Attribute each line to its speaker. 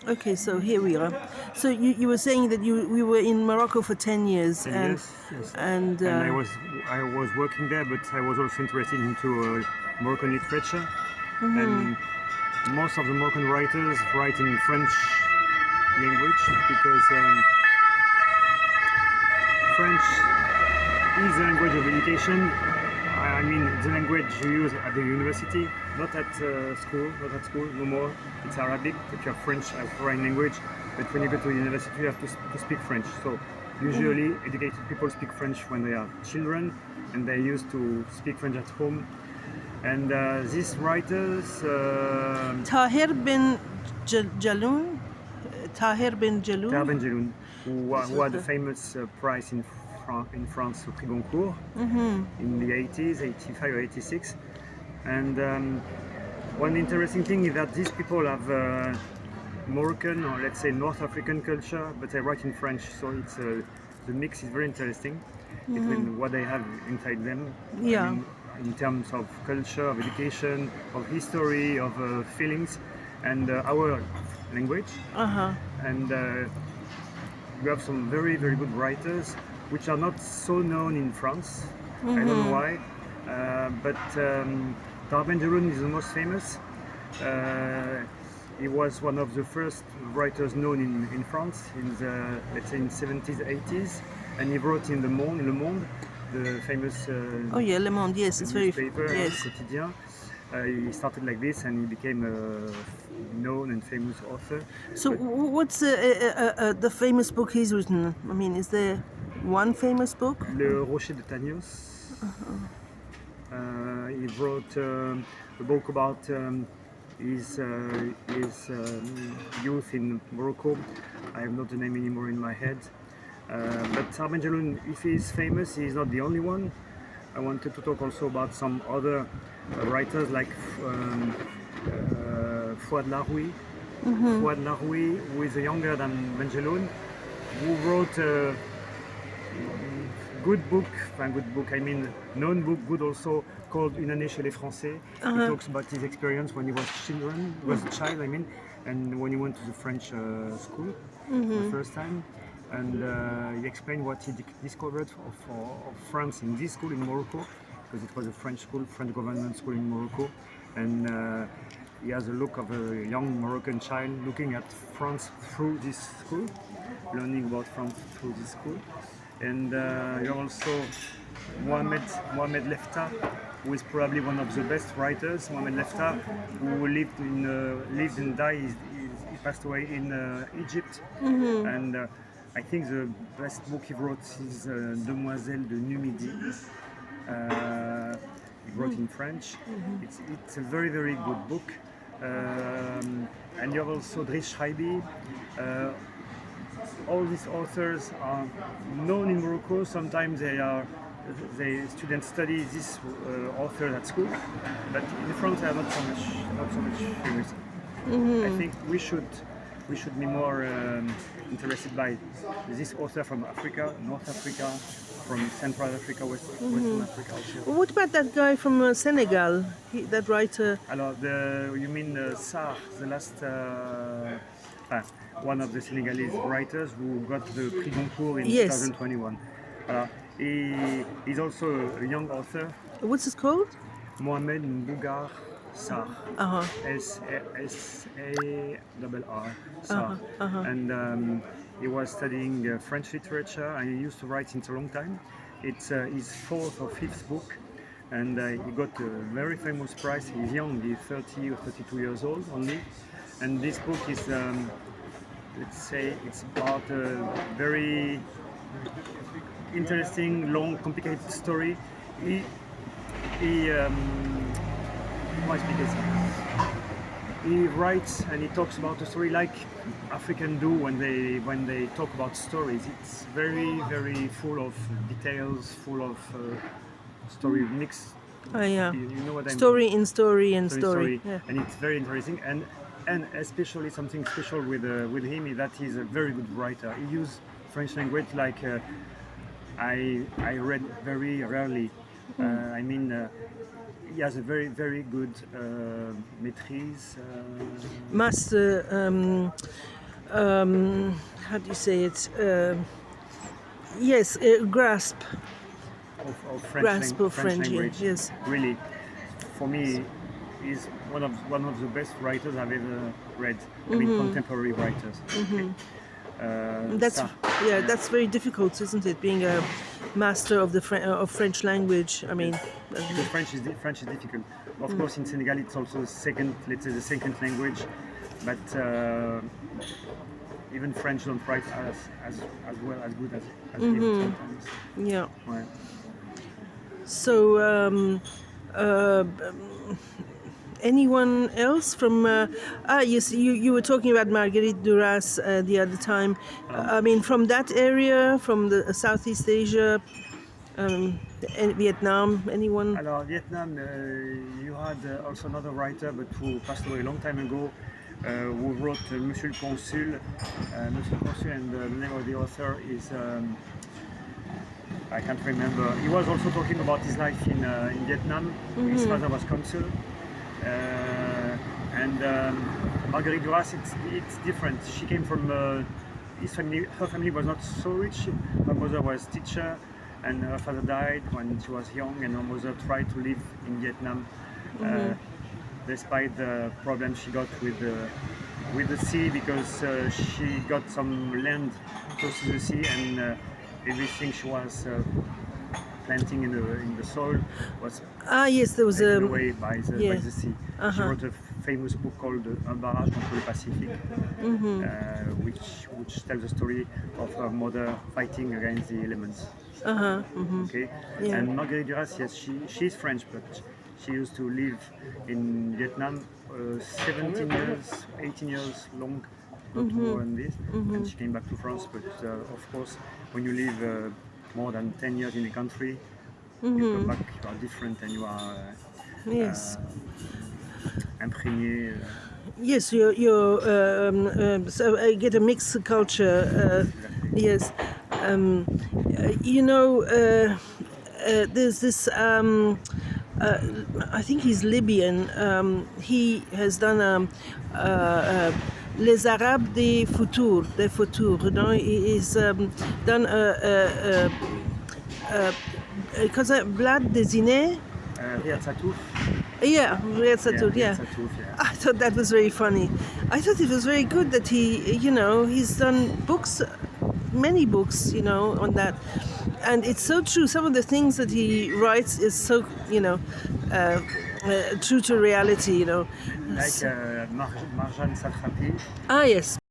Speaker 1: Okay, so here we are. So you were saying that we were in Morocco for 10 years. And,
Speaker 2: Yes.
Speaker 1: And,
Speaker 2: And I was working there, but I was also interested into Moroccan literature. And most of the Moroccan writers write in French language because French is the language of education. I mean, the language you use at the university, not at school, no more. It's Arabic, but you have French as foreign language. But when you go to university, you have to speak French. So usually educated people speak French when they are children, and they used to speak French at home. And these writers...
Speaker 1: Tahir bin Jaloun? Tahir bin Jaloun?
Speaker 2: Tahir Ben Jelloun, who had the famous prize in France, the Prix Goncourt, in the 80s, 85 or 86. And one interesting thing is that these people have Moroccan or let's say North African culture, but they write in French, so it's the mix is very interesting between what they have inside them.
Speaker 1: Yeah.
Speaker 2: I mean, in terms of culture, of education, of history, of feelings, and our language. And you have some very good writers which are not so known in France. I don't know why, but Tahir Ben Jelloun is the most famous. He was one of the first writers known in France in the, let's say, in 70s, 80s, and he wrote in Le Monde, the famous
Speaker 1: Oh yeah, Le Monde, yes, it's very
Speaker 2: newspaper,
Speaker 1: yes.
Speaker 2: quotidien. He started like this, and he became a known and famous author.
Speaker 1: So what's the famous book he's written? I mean, is there one famous book?
Speaker 2: Le Rocher de Tagnos. He wrote a book about his youth in Morocco. I have not the name anymore in my head. But Tahir Ben Jelloun, if he is famous, he is not the only one. I wanted to talk also about some other writers like Fouad Laroui. Fouad Laroui, who is younger than Ben Jelloun, who wrote a good book, I mean known book, good also, called Une année chez les Français. He talks about his experience when he was a child, I mean, and when he went to the French school for the first time. And he explained what he discovered of France in this school in Morocco, because it was a French school, French government school in Morocco. And he has a look of a young Moroccan child looking at France through this school, learning about France through this school. And you have also Mohamed Lefta, who is probably one of the best writers. Mohamed Lefta, who lived and died. He passed away in Egypt. And I think the best book he wrote is Demoiselle de Numidie. He wrote in French. It's a very good book. And you have also Driss Schreibi. All these authors are known in Morocco. Sometimes students study this author at school, but in France they are not so much famous. I think we should be more interested by this author from Africa, North Africa, from Central Africa, Western Africa also.
Speaker 1: What about that guy from Senegal? That writer?
Speaker 2: Alors, you mean Sarr, the last one of the Senegalese writers who got the Prix Goncourt in 2021. He's also a young author.
Speaker 1: What's it called?
Speaker 2: Mohamed Mbougar Sarr. S-A-R-R. Sarr. And he was studying French literature, and he used to write since a long time. It's his fourth or fifth book, and he got a very famous prize. He's young, he's 30 or 32 years old only. And this book is, let's say, it's about a very interesting, long, complicated story. He writes and he talks about the story like Africans do when they talk about stories. It's very full of details, full of story mix.
Speaker 1: Oh yeah.
Speaker 2: You know what I mean?
Speaker 1: Story in story and story. Yeah.
Speaker 2: And it's very interesting. And especially something special with him is that he's a very good writer. He uses French language like I read very rarely. I mean, he has a very good maîtrise.
Speaker 1: how do you say it? Yes, grasp.
Speaker 2: of
Speaker 1: Grasp of French,
Speaker 2: language.
Speaker 1: yes.
Speaker 2: Really, for me, is one of the best writers I've ever read. I mean, contemporary writers. Okay.
Speaker 1: That's
Speaker 2: Sartre.
Speaker 1: that's very difficult, isn't it? Being a master of the of French language. I mean,
Speaker 2: Because French is difficult. Of course, in Senegal, it's also the second, let's say, the second language, but even French don't write as well as good as it sometimes.
Speaker 1: yeah.
Speaker 2: Ouais.
Speaker 1: So, anyone else from? Yes, you were talking about Marguerite Duras the other time. I mean, from that area, from the Southeast Asia, Vietnam. Anyone?
Speaker 2: Alors, Vietnam, you had also another writer, but who passed away a long time ago, who wrote Monsieur le Consul. Monsieur le Consul, and the name of the author is. I can't remember. He was also talking about his life in Vietnam. His father was consul. And Marguerite Duras, it's different. She came from her family was not so rich. Her mother was teacher, and her father died when she was young, and her mother tried to live in Vietnam, despite the problems she got with the sea, because she got some land close to the sea, and everything she was planting in the soil was
Speaker 1: Yes, there was
Speaker 2: taken away by the sea.
Speaker 1: Uh-huh.
Speaker 2: She wrote a famous book called Un barrage contre le Pacifique, which tells the story of her mother fighting against the elements. Okay,
Speaker 1: Yeah.
Speaker 2: and Marguerite Duras, yes, she's French, but she used to live in Vietnam 17 years, 18 years long, not more than this, and she came back to France. But of course, when you live more than 10 years in a country, you come back, you are different, and you are
Speaker 1: Yes.
Speaker 2: imprégné.
Speaker 1: Yes, so I get a mixed culture. Yes, you know, there's this. I think he's Libyan. He has done Les Arabes des Futurs. No, he's done Vlad Desiné.
Speaker 2: Riyad Satouf.
Speaker 1: Yeah, Riyad Satouf, yeah.
Speaker 2: Riyad Satouf, yeah.
Speaker 1: I thought that was very funny. I thought it was very good that he, he's done books, many books, on that. And it's so true. Some of the things that he writes is so, true to reality,
Speaker 2: Like Marjane Satrapi.
Speaker 1: Yes.